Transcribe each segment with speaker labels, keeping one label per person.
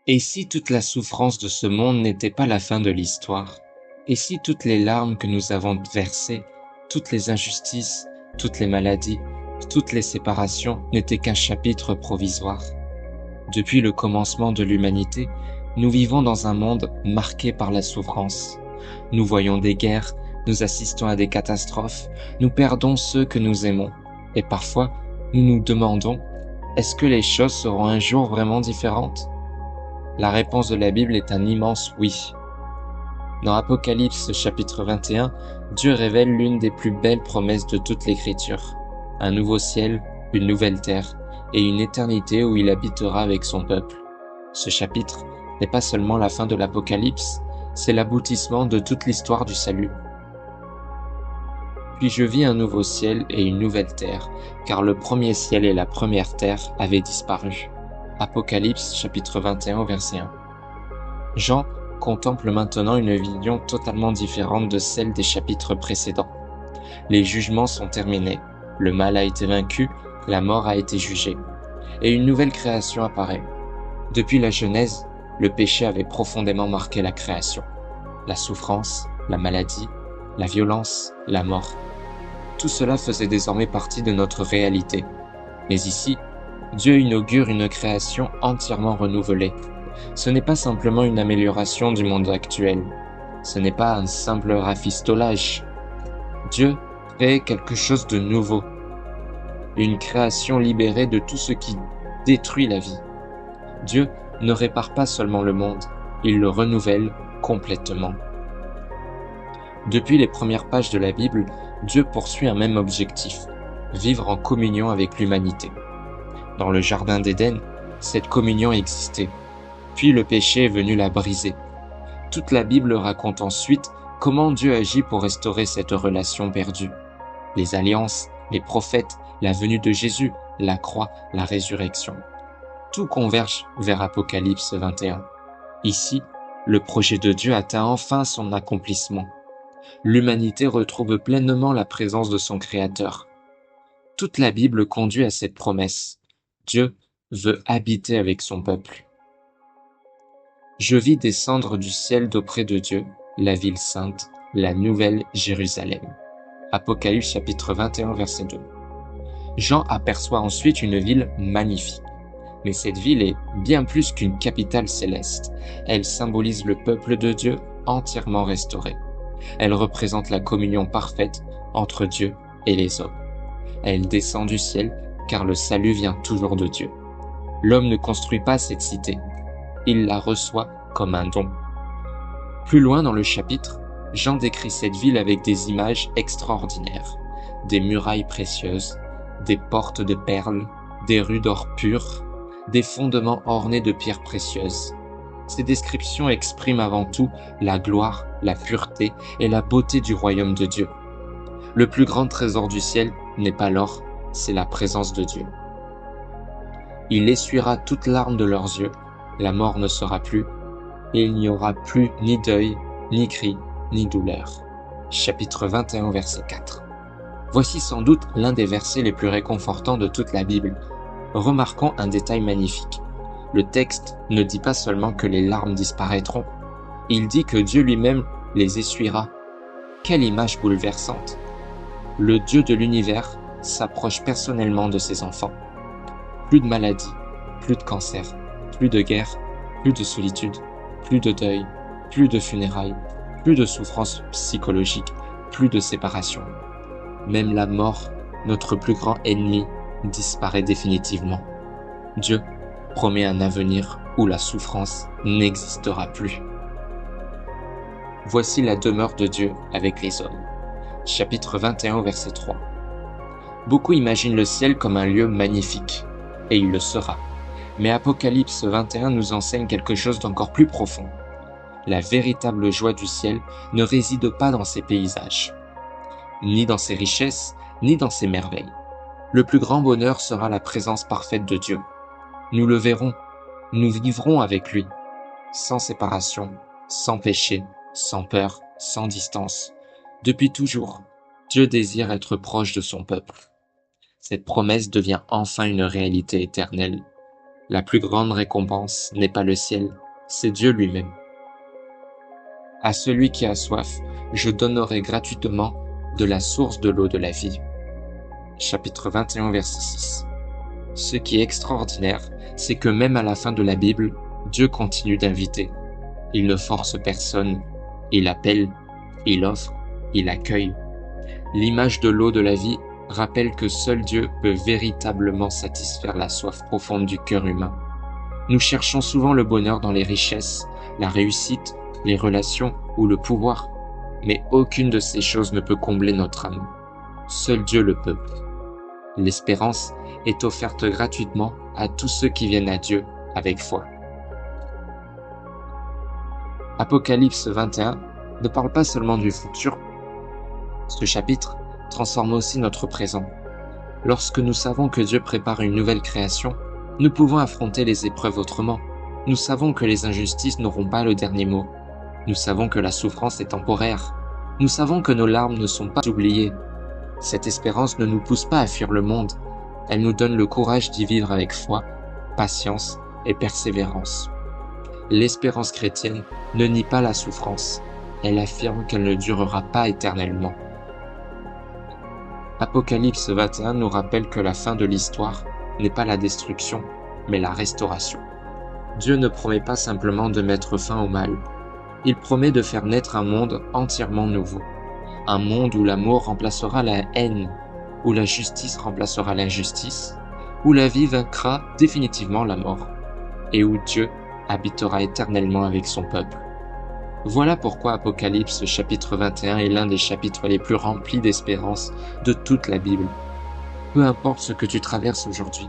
Speaker 1: Et si toute la souffrance de ce monde n'était pas la fin de l'histoire? Et si toutes les larmes que nous avons versées, toutes les injustices, toutes les maladies, toutes les séparations n'étaient qu'un chapitre provisoire? Depuis le commencement de l'humanité, nous vivons dans un monde marqué par la souffrance. Nous voyons des guerres, nous assistons à des catastrophes, nous perdons ceux que nous aimons. Et parfois, nous nous demandons, est-ce que les choses seront un jour vraiment différentes? La réponse de la Bible est un immense oui. Dans Apocalypse chapitre 21, Dieu révèle l'une des plus belles promesses de toute l'Écriture. Un nouveau ciel, une nouvelle terre et une éternité où il habitera avec son peuple. Ce chapitre n'est pas seulement la fin de l'Apocalypse, c'est l'aboutissement de toute l'histoire du salut. Puis je vis un nouveau ciel et une nouvelle terre, car le premier ciel et la première terre avaient disparu. Apocalypse chapitre 21 verset 1. Jean contemple maintenant une vision totalement différente de celle des chapitres précédents. Les jugements sont terminés, le mal a été vaincu, la mort a été jugée, et une nouvelle création apparaît. Depuis la Genèse, le péché avait profondément marqué la création. La souffrance, la maladie, la violence, la mort. Tout cela faisait désormais partie de notre réalité. Mais ici, Dieu inaugure une création entièrement renouvelée. Ce n'est pas simplement une amélioration du monde actuel. Ce n'est pas un simple rafistolage. Dieu crée quelque chose de nouveau. Une création libérée de tout ce qui détruit la vie. Dieu ne répare pas seulement le monde, il le renouvelle complètement. Depuis les premières pages de la Bible, Dieu poursuit un même objectif, vivre en communion avec l'humanité. Dans le jardin d'Éden, cette communion existait, puis le péché est venu la briser. Toute la Bible raconte ensuite comment Dieu agit pour restaurer cette relation perdue. Les alliances, les prophètes, la venue de Jésus, la croix, la résurrection. Tout converge vers Apocalypse 21. Ici, le projet de Dieu atteint enfin son accomplissement. L'humanité retrouve pleinement la présence de son Créateur. Toute la Bible conduit à cette promesse. Dieu veut habiter avec son peuple. Je vis descendre du ciel d'auprès de Dieu, la ville sainte, la nouvelle Jérusalem. Apocalypse chapitre 21 verset 2. Jean aperçoit ensuite une ville magnifique. Mais cette ville est bien plus qu'une capitale céleste. Elle symbolise le peuple de Dieu entièrement restauré. Elle représente la communion parfaite entre Dieu et les hommes. Elle descend du ciel car le salut vient toujours de Dieu. L'homme ne construit pas cette cité. Il la reçoit comme un don. Plus loin dans le chapitre, Jean décrit cette ville avec des images extraordinaires. Des murailles précieuses, des portes de perles, des rues d'or pur, des fondements ornés de pierres précieuses. Ces descriptions expriment avant tout la gloire, la pureté et la beauté du royaume de Dieu. Le plus grand trésor du ciel n'est pas l'or, c'est la présence de Dieu. Il essuiera toute larme de leurs yeux, la mort ne sera plus, et il n'y aura plus ni deuil, ni cri, ni douleur. Chapitre 21, verset 4. Voici sans doute l'un des versets les plus réconfortants de toute la Bible. Remarquons un détail magnifique. Le texte ne dit pas seulement que les larmes disparaîtront, il dit que Dieu lui-même les essuiera. Quelle image bouleversante! Le Dieu de l'univers s'approche personnellement de ses enfants. Plus de maladies, plus de cancer, plus de guerre, plus de solitude, plus de deuil, plus de funérailles, plus de souffrance psychologique, plus de séparation. Même la mort, notre plus grand ennemi, disparaît définitivement. Dieu promet un avenir où la souffrance n'existera plus. Voici la demeure de Dieu avec les hommes. Chapitre 21, verset 3. Beaucoup imaginent le ciel comme un lieu magnifique, et il le sera. Mais Apocalypse 21 nous enseigne quelque chose d'encore plus profond. La véritable joie du ciel ne réside pas dans ses paysages, ni dans ses richesses, ni dans ses merveilles. Le plus grand bonheur sera la présence parfaite de Dieu. Nous le verrons, nous vivrons avec lui, sans séparation, sans péché, sans peur, sans distance. Depuis toujours, Dieu désire être proche de son peuple. Cette promesse devient enfin une réalité éternelle. La plus grande récompense n'est pas le ciel, c'est Dieu lui-même. À celui qui a soif, je donnerai gratuitement de la source de l'eau de la vie. Chapitre 21, verset 6. Ce qui est extraordinaire, c'est que même à la fin de la Bible, Dieu continue d'inviter. Il ne force personne, il appelle, il offre, il accueille. L'image de l'eau de la vie rappelle que seul Dieu peut véritablement satisfaire la soif profonde du cœur humain. Nous cherchons souvent le bonheur dans les richesses, la réussite, les relations ou le pouvoir, mais aucune de ces choses ne peut combler notre âme. Seul Dieu le peut. L'espérance est offerte gratuitement à tous ceux qui viennent à Dieu avec foi. Apocalypse 21 ne parle pas seulement du futur. Ce chapitre transforme aussi notre présent. Lorsque nous savons que Dieu prépare une nouvelle création, nous pouvons affronter les épreuves autrement. Nous savons que les injustices n'auront pas le dernier mot. Nous savons que la souffrance est temporaire. Nous savons que nos larmes ne sont pas oubliées. Cette espérance ne nous pousse pas à fuir le monde. Elle nous donne le courage d'y vivre avec foi, patience et persévérance. L'espérance chrétienne ne nie pas la souffrance. Elle affirme qu'elle ne durera pas éternellement. Apocalypse 21 nous rappelle que la fin de l'histoire n'est pas la destruction, mais la restauration. Dieu ne promet pas simplement de mettre fin au mal. Il promet de faire naître un monde entièrement nouveau. Un monde où l'amour remplacera la haine, où la justice remplacera l'injustice, où la vie vaincra définitivement la mort, et où Dieu habitera éternellement avec son peuple. Voilà pourquoi Apocalypse chapitre 21 est l'un des chapitres les plus remplis d'espérance de toute la Bible. Peu importe ce que tu traverses aujourd'hui,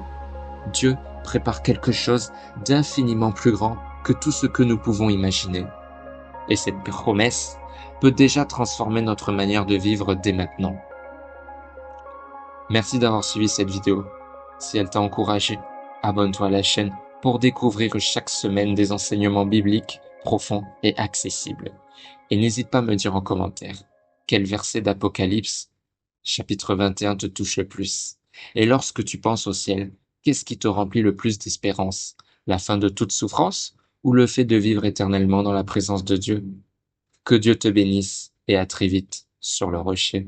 Speaker 1: Dieu prépare quelque chose d'infiniment plus grand que tout ce que nous pouvons imaginer. Et cette promesse peut déjà transformer notre manière de vivre dès maintenant. Merci d'avoir suivi cette vidéo. Si elle t'a encouragé, abonne-toi à la chaîne pour découvrir chaque semaine des enseignements bibliques profonds et accessibles. Et n'hésite pas à me dire en commentaire quel verset d'Apocalypse, chapitre 21, te touche le plus. Et lorsque tu penses au ciel, qu'est-ce qui te remplit le plus d'espérance? La fin de toute souffrance ou le fait de vivre éternellement dans la présence de Dieu? Que Dieu te bénisse et à très vite sur le rocher.